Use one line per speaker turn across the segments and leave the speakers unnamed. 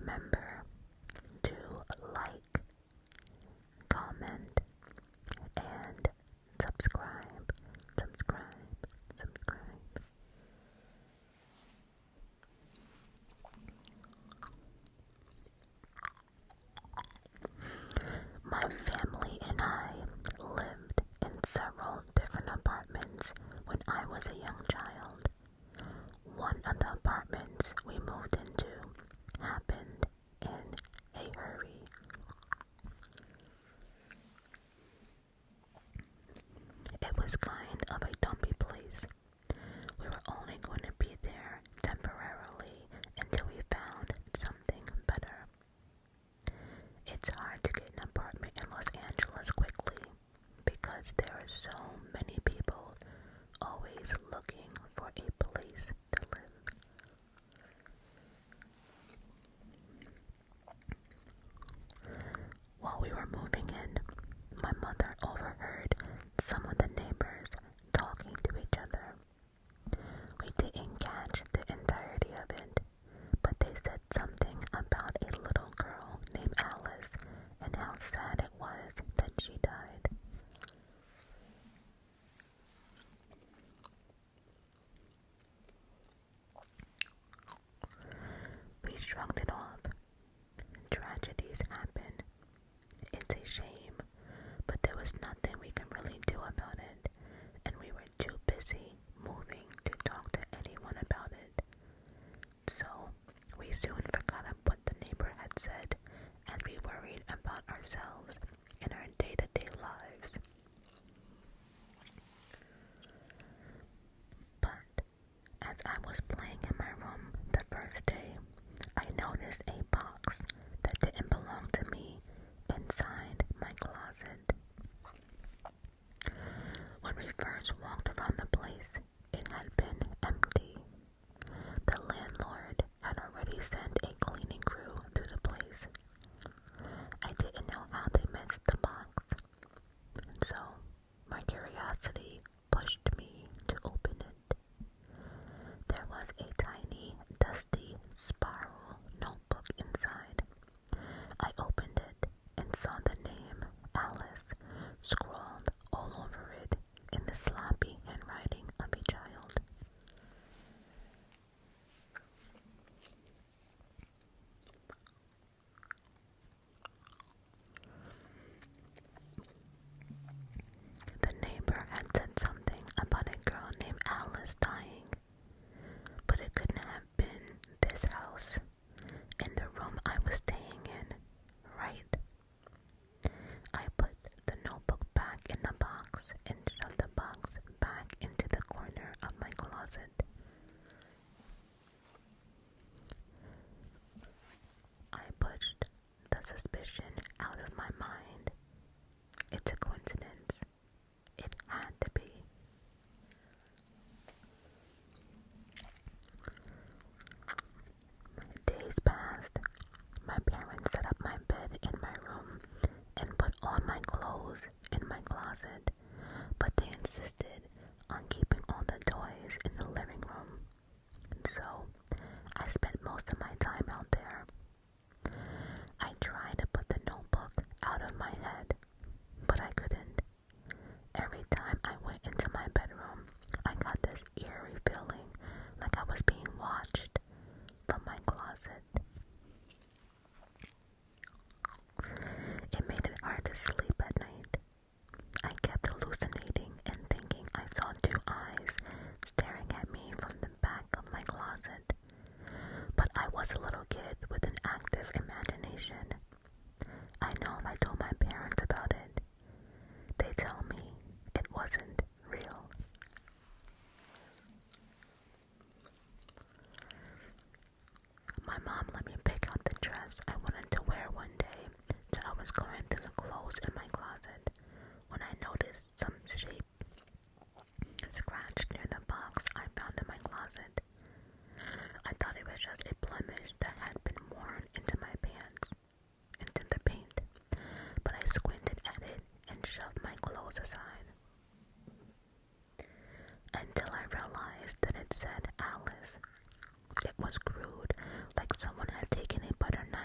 remember to like, comment, and subscribe. My family and I lived in several different apartments when I was a young child. One of the apartments we moved into happened in a hurry. It was kind of a dumpy place. We were only going to be there temporarily until we found something better. It's hard to get an apartment in Los Angeles quickly because there are so many people always looking for a place to live. While we were moving in, my mother overheard some of the neighbors talking to each other. We didn't catch the entirety of it, but they said something about a little girl named Alice and how sad it was that she died. We shrugged it off. Tragedies happen. It's a shame, but there was nothing we could really do about it, and we were too busy moving to talk to anyone about it. So, we soon forgot what the neighbor had said, and we worried about ourselves and our day-to-day lives. But, as I was playing in my room the first day, I noticed a box that didn't belong to me inside my closet. When we first walked around the place, it had been empty. The landlord had already sent a cleaning crew through the place. I didn't know how they missed the box, so my curiosity pushed me to open it. There was a tiny, dusty spiral notebook inside. I opened it and saw the name Alice scrawled all over it in the sloppy handwriting of a child. The neighbor had said something about a girl named Alice dying, but it couldn't have been this house, in the room I was staying in, right? I put the notebook back in the box and shoved the box back into the corner of my closet. I pushed the suspicion out of my mind. It's a coincidence. It had to be. Days passed. My parents set up my bed in my room and put all my clothes in my closet, but they insisted on keeping all the toys in the living room. So, I spent most of my time out there. I tried to put the notebook out of my head, but I couldn't. Every time I went into my bedroom, I got this eerie feeling like I was being watched from my closet. It made it hard to sleep at night. I kept hallucinating and thinking I saw two eyes staring at me from the back of my closet. But I was a little kid with an active imagination. I know if I told my parents about it, they'd tell me it wasn't real. My mom let me pick out the dress I wanted to wear one day, so I was going through the clothes in my closet when I noticed some shape scratched near the box I found in my closet. I thought it was just a blemish that had been worn into my pants, into the paint, but I squinted at it and shoved my clothes aside. Until I realized that it said Alice. It was crude, like someone had taken a butter knife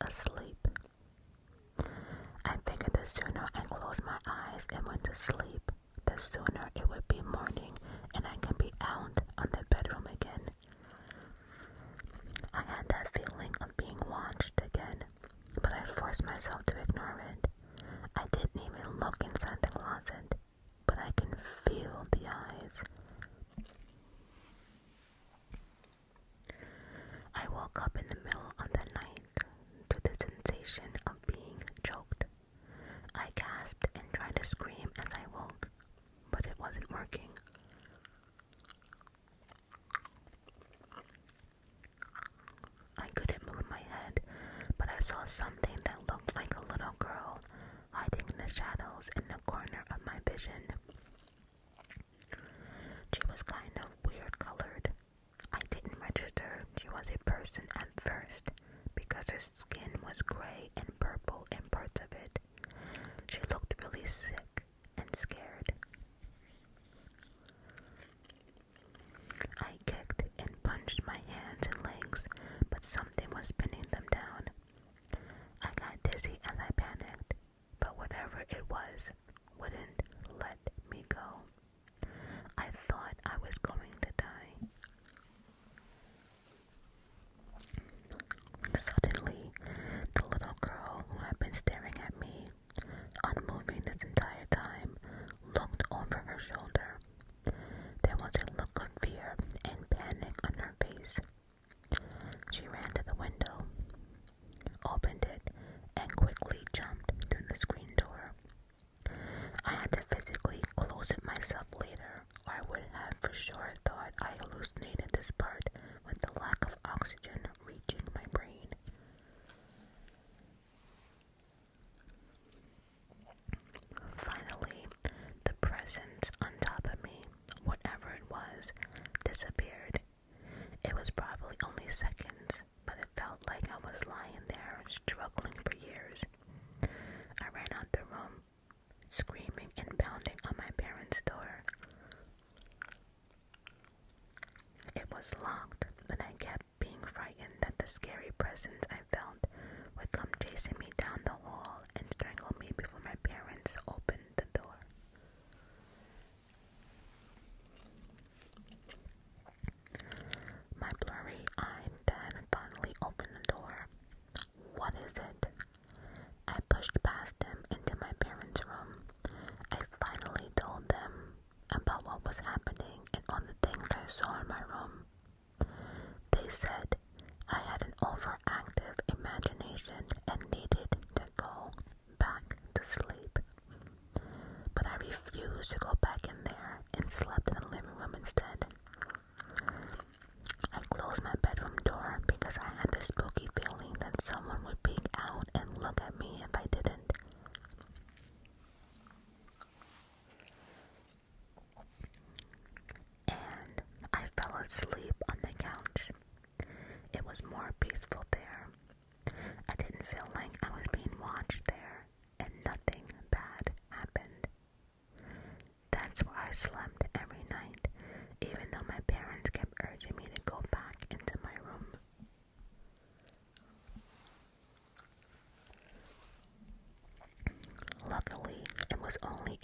asleep. I figured the sooner I closed my eyes and went to sleep, the sooner it would be morning and I could be out on the bedroom again. I had that feeling of being watched again, but I forced myself to ignore it. I didn't even look inside the closet, but I can feel the eyes. I woke up in the middle of the night to the sensation of being choked. I gasped and tried to scream as I woke, but it wasn't working. I couldn't move my head, but I saw something that looked like a little girl hiding in the shadows in the corner of my vision. She was kind of weird colored. I didn't register she was a person at first because her skin was gray and purple in parts of it. She looked really sick and scared. I kicked and punched my hands and legs, but something was pinning them down. I got dizzy as I panicked, but whatever it was wouldn't let me go. I thought I was going to die. Suddenly, the little girl who had been staring at me, unmoving this entire time, looked over her shoulder. There was a look of fear and panic on her face. She ran to the window, opened it, and quickly jumped through the screen door. I had to physically close it myself later, or I would have for sure thought I hallucinated this part with the lack of oxygen reaching my brain. Finally, the presence on top of me, whatever it was, disappeared. It was probably only seconds, but it felt like I was lying there struggling for years. I ran out the room, screaming and pounding on my parents' door. It was locked, and I kept being frightened that the scary presence I felt would come chasing me down the hall and strangle me before my parents opened the door. My blurry-eyed dad finally opened the door. "What is it?" I pushed past him into my parents' room. I finally told them about what was happening and all the things I saw in my room. They said I had an overactive imagination and needed to go back to sleep. But I refused to go back in there and slept in the living room instead. I closed my bedroom door because I had this spooky feeling that someone would peek out and look at me if I didn't. And I fell asleep on the couch. It was more peaceful there. I didn't feel like I was being watched there, and nothing bad happened. That's where I slept every night, even though my parents kept urging me to go back into my room. Luckily, it was only